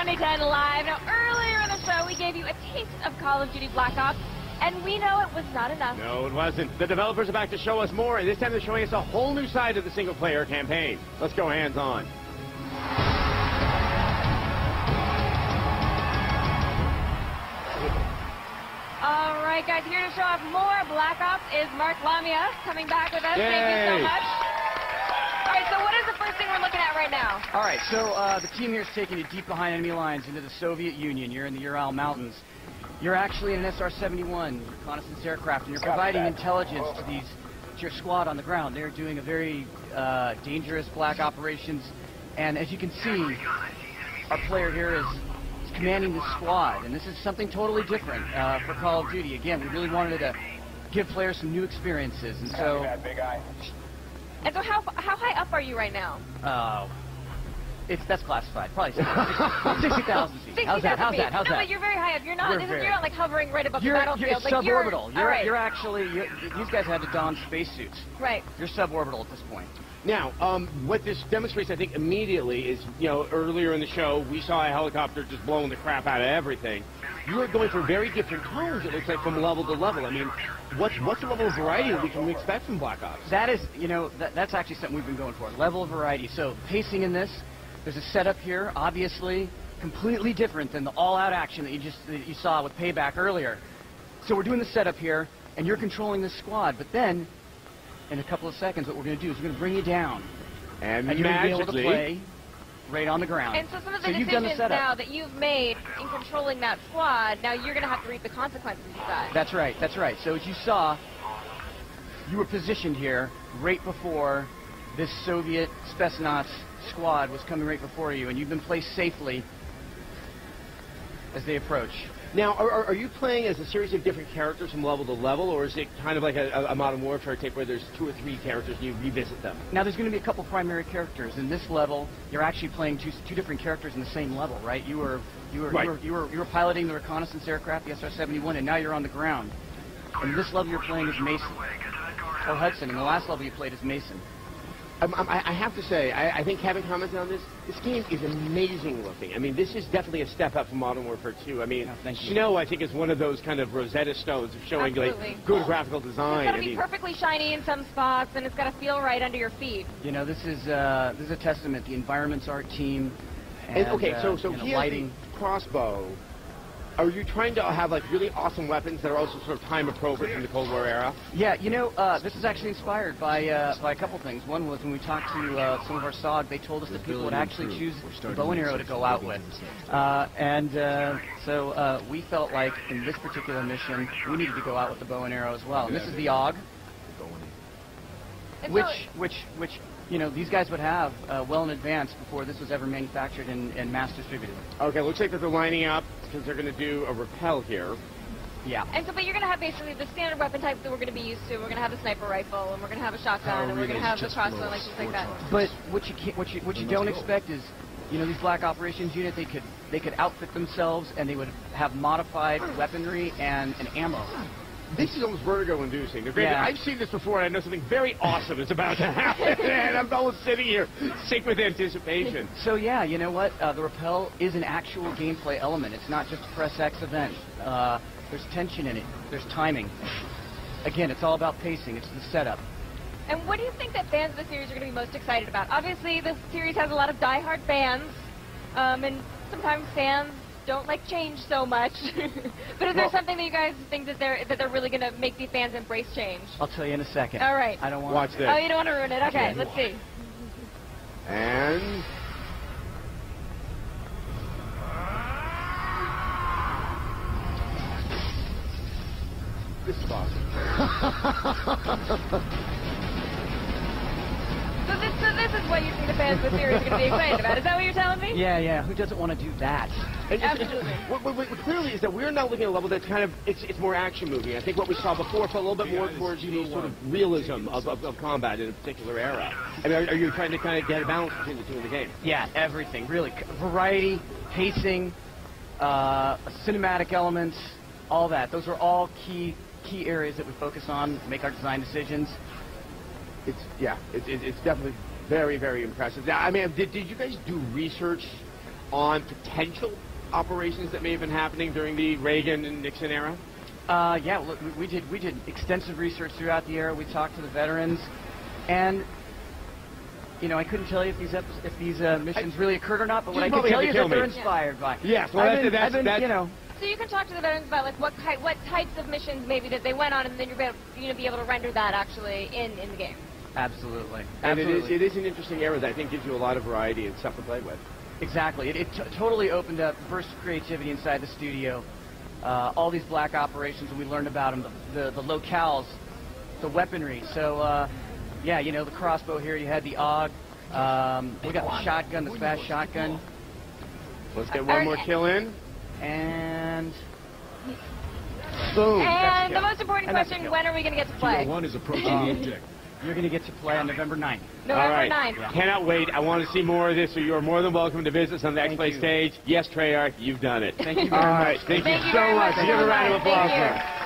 2010 Live. Now, earlier in the show, we gave you a taste of Call of Duty Black Ops, and we know it was not enough. No, it wasn't. The developers are back to show us more, and this time they're showing us a whole new side of the single-player campaign. Let's go hands-on. All right, guys, here to show off more Black Ops is Mark Lamia coming back with us. Yay. Thank you so much. All right, so what is the first thing we're looking at right now? All right, so the team here is taking you deep behind enemy lines into the Soviet Union. You're in the Ural Mountains. You're actually in an SR-71 reconnaissance aircraft, and you're providing intelligence to your squad on the ground. They're doing a very dangerous black operations, and as you can see, our player here is commanding the squad, and this is something totally different for Call of Duty. Again, we really wanted to give players some new experiences, and so... And so how high up are you right now? That's classified. Probably 60,000 feet. How's that? No, but you're very high up. You're not like hovering right above the battlefield. You're suborbital. Right. You're actually, these guys had to don spacesuits. Right. You're suborbital at this point. Now, what this demonstrates, I think, immediately is, earlier in the show, we saw a helicopter just blowing the crap out of everything. You are going for very different tones, it looks like, from level to level. I mean, what's the level of variety we can expect from Black Ops? That is, that's actually something we've been going for, level of variety. So, pacing in this, there's a setup here, obviously, completely different than the all-out action that you saw with Payback earlier. So we're doing the setup here, and you're controlling this squad, but then, in a couple of seconds, what we're going to do is we're going to bring you down. And you're going to be able to play right on the ground. And so some of the decisions now that you've made in controlling that squad, now you're going to have to reap the consequences of that. That's right, that's right. So as you saw, you were positioned here right before this Soviet Spetsnaz squad was coming right before you, and you've been placed safely as they approach. Now, are you playing as a series of different characters from level to level, or is it kind of like a Modern Warfare tape where there's 2 or 3 characters and you revisit them? Now, there's going to be a couple primary characters. In this level, you're actually playing two different characters in the same level, right? You were piloting the reconnaissance aircraft, the SR-71, and now you're on the ground. In this level, you're playing as Mason, or Hudson. In the last level, you played as Mason. I have to say, I think Kevin commented on this game is amazing looking. I mean, this is definitely a step up from Modern Warfare 2. I mean, Snow, I think, is one of those kind of Rosetta Stones of showing like good graphical design. It's got to be perfectly shiny in some spots, and it's got to feel right under your feet. This is a testament. The environment's art team. And, okay, so he lighting. Has the crossbow. Are you trying to have like really awesome weapons that are also sort of time appropriate from the Cold War era? Yeah, this is actually inspired by a couple things. One was when we talked to some of our SOG, they told us that people would actually choose the bow and arrow to go out with. So we felt like in this particular mission, we needed to go out with the bow and arrow as well. And this is the AUG, which these guys would have well in advance before this was ever manufactured and mass distributed. Okay, looks like that they're lining up because they're going to do a rappel here. Yeah. And so, but you're going to have basically the standard weapon types that we're going to be used to. We're going to have the sniper rifle, and we're going to have a shotgun, and we're going to have the crossbow, and things like that. But what you don't expect is, these black operations unit, they could outfit themselves, and they would have modified weaponry and ammo. This is almost vertigo-inducing. I've seen this before, and I know something very awesome is about to happen, and I'm almost sitting here sick with anticipation. So, yeah, you know what? The rappel is an actual gameplay element. It's not just a press X event. There's tension in it. There's timing. Again, it's all about pacing. It's the setup. And what do you think that fans of the series are going to be most excited about? Obviously, this series has a lot of die-hard fans, and sometimes fans don't like change so much. But is there something that you guys think that they're really going to make the fans embrace change? I'll tell you in a second. All right. I don't want Watch this. Oh, you don't want to ruin it. Okay, let's see. And this is awesome. So this is what you think the fans of the series are going to be excited about. Is that what you're telling me? Yeah. Who doesn't want to do that? Absolutely. What clearly is that we're now looking at a level that's kind of, it's more action movie. I think what we saw before felt a little bit more towards the sort of realism of combat in a particular era. I mean, are you trying to kind of get a balance between the two in the game? Yeah, everything, really. Variety, pacing, cinematic elements, all that. Those are all key areas that we focus on, make our design decisions. It's definitely very, very impressive. Now, I mean, did you guys do research on potential operations that may have been happening during the Reagan and Nixon era? Yeah, look, we did extensive research throughout the era. We talked to the veterans, and I couldn't tell you if these missions really occurred or not. But what I can tell you is that they're inspired by. Yes, well, that's So you can talk to the veterans about like what types of missions maybe that they went on, and then you'll be able to render that actually in the game. Absolutely. And Absolutely. it is an interesting era that I think gives you a lot of variety and stuff to play with. Exactly. It totally opened up, burst creativity inside the studio. All these black operations, and we learned about them, the locales, the weaponry. So, yeah, the crossbow here, you had the AUG. We got the shotgun, the fast shotgun. Let's get one more kill in. And boom. And the most important question, when are we going to get to play? One is approaching the objective. You're going to get to play on November 9th. November 9th. Yeah. Cannot wait. I want to see more of this, so you're more than welcome to visit us on the X-Play stage. Yes, Treyarch, you've done it. Thank you very much. Thank you so very much. much. Give a round of applause. Thank you.